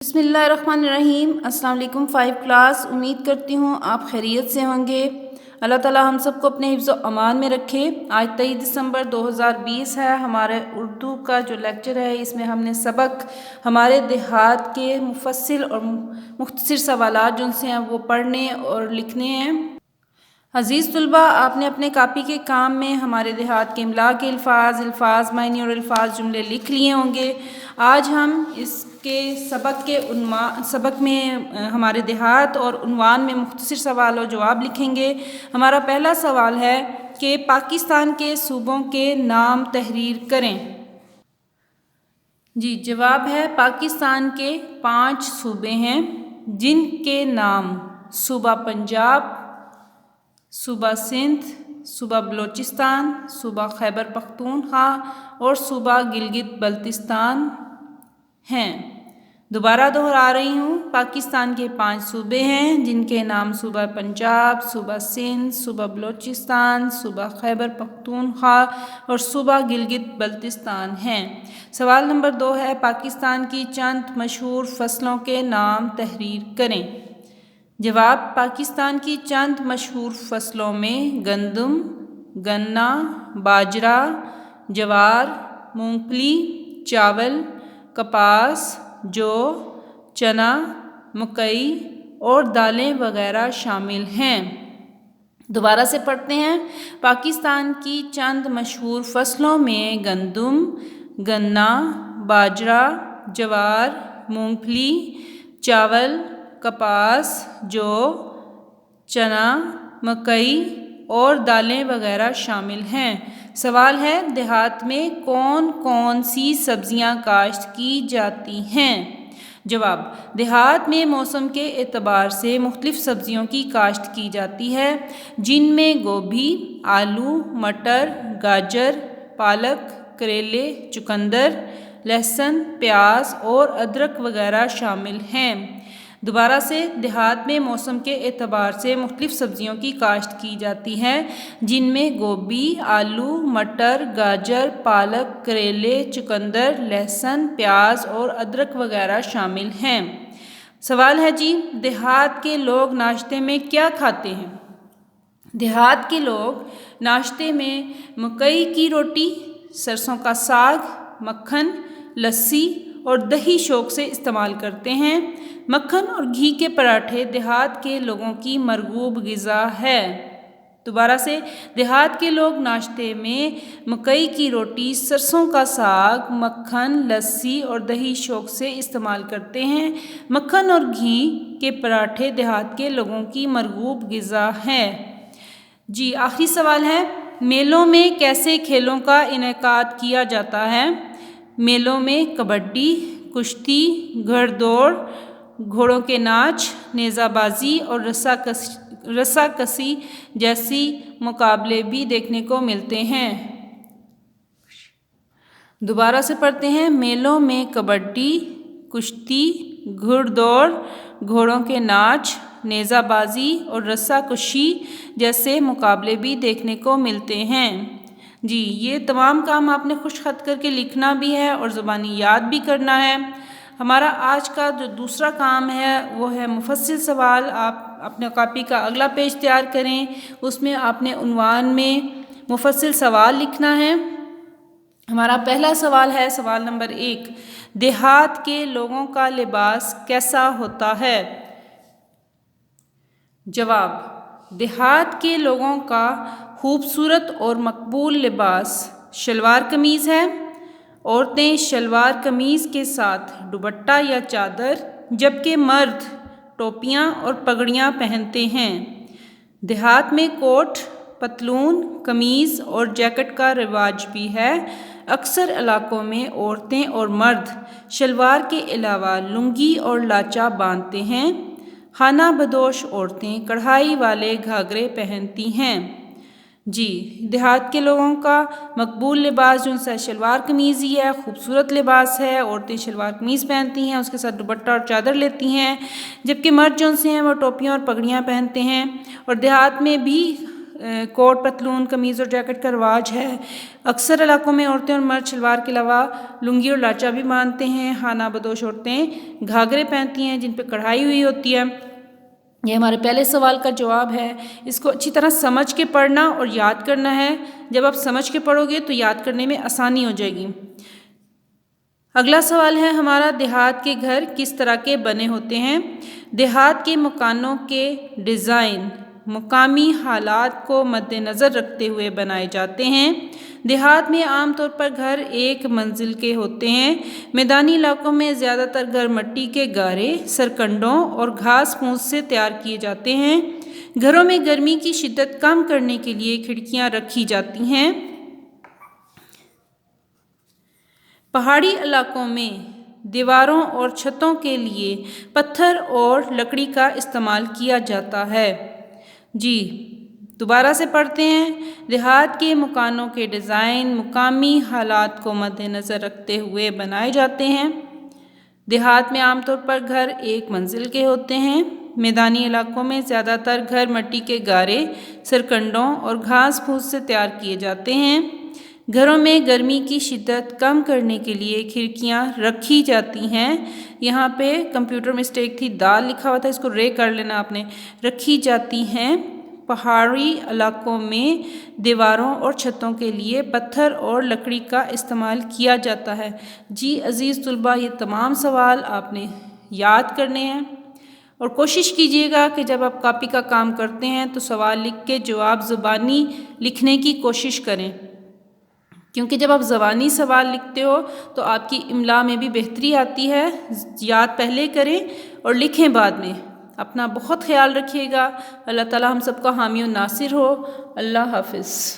بسم اللہ الرحمن الرحیم۔ السلام علیکم 5 کلاس، امید کرتی ہوں آپ خیریت سے ہوں گے۔ اللہ تعالی ہم سب کو اپنے حفظ و امان میں رکھے۔ آج 23 دسمبر 2020 ہے، ہمارے اردو کا جو لیکچر ہے اس میں ہم نے سبق ہمارے دیہات کے مفصل اور مختصر سوالات جو سے ہیں وہ پڑھنے اور لکھنے ہیں۔ عزیز طلباء، آپ نے اپنے کاپی کے کام میں ہمارے دیہات کے املا کے الفاظ معنی اور الفاظ جملے لکھ لیے ہوں گے۔ آج ہم اس کے سبق میں ہمارے دیہات اور عنوان میں مختصر سوال و جواب لکھیں گے۔ ہمارا پہلا سوال ہے کہ پاکستان کے صوبوں کے نام تحریر کریں۔ جی، جواب ہے پاکستان کے 5 صوبے ہیں جن کے نام صوبہ پنجاب، صوبہ سندھ، صوبہ بلوچستان، صوبہ خیبر پختونخوا اور صوبہ گلگت بلتستان ہیں۔ دوبارہ دہرا رہی ہوں، پاکستان کے 5 صوبے ہیں جن کے نام صوبہ پنجاب، صوبہ سندھ، صوبہ بلوچستان، صوبہ خیبر پختونخوا اور صوبہ گلگت بلتستان ہیں۔ سوال نمبر 2 ہے پاکستان کی چند مشہور فصلوں کے نام تحریر کریں۔ جواب، پاکستان کی چند مشہور فصلوں میں گندم، گنا، باجرہ، جوار، مونگ پھلی، چاول، کپاس، جو، چنا، مکئی اور دالیں وغیرہ شامل ہیں۔ دوبارہ سے پڑھتے ہیں، پاکستان کی چند مشہور فصلوں میں گندم، گنا، باجرہ، جوار، مونگ پھلی، چاول، کپاس، جو، چنا، مکئی اور دالیں وغیرہ شامل ہیں۔ سوال ہے، دیہات میں کون کون سی سبزیاں کاشت کی جاتی ہیں؟ جواب، دیہات میں موسم کے اعتبار سے مختلف سبزیوں کی کاشت کی جاتی ہے جن میں گوبھی، آلو، مٹر، گاجر، پالک، کریلے، چقندر، لہسن، پیاز اور ادرک وغیرہ شامل ہیں۔ دوبارہ سے، دیہات میں موسم کے اعتبار سے مختلف سبزیوں کی کاشت کی جاتی ہے جن میں گوبھی، آلو، مٹر، گاجر، پالک، کریلے، چقندر، لہسن، پیاز اور ادرک وغیرہ شامل ہیں۔ سوال ہے جی، دیہات کے لوگ ناشتے میں کیا کھاتے ہیں؟ دیہات کے لوگ ناشتے میں مکئی کی روٹی، سرسوں کا ساگ، مکھن، لسی اور دہی شوق سے استعمال کرتے ہیں۔ مکھن اور گھی کے پراٹھے دیہات کے لوگوں کی مرغوب غذا ہے۔ دوبارہ سے، دیہات کے لوگ ناشتے میں مکئی کی روٹی، سرسوں کا ساگ، مکھن، لسی اور دہی شوق سے استعمال کرتے ہیں۔ مکھن اور گھی کے پراٹھے دیہات کے لوگوں کی مرغوب غذا ہے۔ جی، آخری سوال ہے، میلوں میں کیسے کھیلوں کا انعقاد کیا جاتا ہے؟ میلوں میں کبڈی، کشتی، گھڑ دوڑ، گھوڑوں کے ناچ، نیزہ بازی اور رسا کسی جیسی مقابلے بھی دیکھنے کو ملتے ہیں۔ دوبارہ سے پڑھتے ہیں، میلوں میں کبڈی، کشتی، گھڑ دوڑ، گھوڑوں کے ناچ، نیزہ بازی اور رسا کشی جیسے مقابلے بھی دیکھنے کو ملتے ہیں۔ جی، یہ تمام کام آپ نے خشک خط کر کے لکھنا بھی ہے اور زبانی یاد بھی کرنا ہے۔ ہمارا آج کا جو دوسرا کام ہے وہ ہے مفصل سوال۔ آپ اپنے کاپی کا اگلا پیج تیار کریں، اس میں آپ نے عنوان میں مفصل سوال لکھنا ہے۔ ہمارا پہلا سوال ہے، سوال نمبر 1، دیہات کے لوگوں کا لباس کیسا ہوتا ہے؟ جواب، دیہات کے لوگوں کا خوبصورت اور مقبول لباس شلوار قمیض ہے۔ عورتیں شلوار قمیض کے ساتھ دوپٹہ یا چادر، جبکہ مرد ٹوپیاں اور پگڑیاں پہنتے ہیں۔ دیہات میں کوٹ، پتلون، قمیض اور جیکٹ کا رواج بھی ہے۔ اکثر علاقوں میں عورتیں اور مرد شلوار کے علاوہ لنگی اور لاچا باندھتے ہیں۔ خانہ بدوش عورتیں کڑھائی والے گھاگھرے پہنتی ہیں۔ جی، دیہات کے لوگوں کا مقبول لباس جو ہے شلوار قمیض ہی ہے، خوبصورت لباس ہے۔ عورتیں شلوار قمیض پہنتی ہیں، اس کے ساتھ دوپٹہ اور چادر لیتی ہیں، جبکہ مرد جو ہیں وہ ٹوپیاں اور پگڑیاں پہنتے ہیں۔ اور دیہات میں بھی کوٹ پتلون قمیض اور جیکٹ کا رواج ہے۔ اکثر علاقوں میں عورتیں اور مرد شلوار کے علاوہ لنگی اور لاچا بھی باندھتے ہیں۔ خانہ بدوش عورتیں گھاگھرے پہنتی ہیں جن پہ کڑھائی ہوئی ہوتی ہے۔ یہ ہمارے پہلے سوال کا جواب ہے۔ اس کو اچھی طرح سمجھ کے پڑھنا اور یاد کرنا ہے۔ جب آپ سمجھ کے پڑھو گے تو یاد کرنے میں آسانی ہو جائے گی۔ اگلا سوال ہے ہمارا، دیہات کے گھر کس طرح کے بنے ہوتے ہیں؟ دیہات کے مکانوں کے ڈیزائن مقامی حالات کو مد نظر رکھتے ہوئے بنائے جاتے ہیں۔ دیہات میں عام طور پر گھر ایک منزل کے ہوتے ہیں۔ میدانی علاقوں میں زیادہ تر گھر مٹی کے گارے، سرکنڈوں اور گھاس پھوس سے تیار کیے جاتے ہیں۔ گھروں میں گرمی کی شدت کم کرنے کے لیے کھڑکیاں رکھی جاتی ہیں۔ پہاڑی علاقوں میں دیواروں اور چھتوں کے لیے پتھر اور لکڑی کا استعمال کیا جاتا ہے۔ جی دوبارہ سے پڑھتے ہیں۔ دیہات کے مکانوں کے ڈیزائن مقامی حالات کو مد نظر رکھتے ہوئے بنائے جاتے ہیں۔ دیہات میں عام طور پر گھر ایک منزل کے ہوتے ہیں۔ میدانی علاقوں میں زیادہ تر گھر مٹی کے گارے، سرکنڈوں اور گھاس پھوس سے تیار کیے جاتے ہیں۔ گھروں میں گرمی کی شدت کم کرنے کے لیے کھڑکیاں رکھی جاتی ہیں۔ یہاں پہ کمپیوٹر مسٹیک تھی، دال لکھا ہوا تھا، اس کو رے کر لینا آپ نے۔ رکھی جاتی ہیں۔ پہاڑی علاقوں میں دیواروں اور چھتوں کے لیے پتھر اور لکڑی کا استعمال کیا جاتا ہے۔ جی عزیز طلباء، یہ تمام سوال آپ نے یاد کرنے ہیں اور کوشش کیجیے گا کہ جب آپ کاپی کا کام کرتے ہیں تو سوال لکھ کے جواب زبانی لکھنے کی کوشش کریں، کیونکہ جب آپ زبانی سوال لکھتے ہو تو آپ کی املا میں بھی بہتری آتی ہے۔ یاد پہلے کریں اور لکھیں بعد میں۔ اپنا بہت خیال رکھیے گا۔ اللہ تعالی ہم سب کا حامی و ناصر ہو۔ اللہ حافظ۔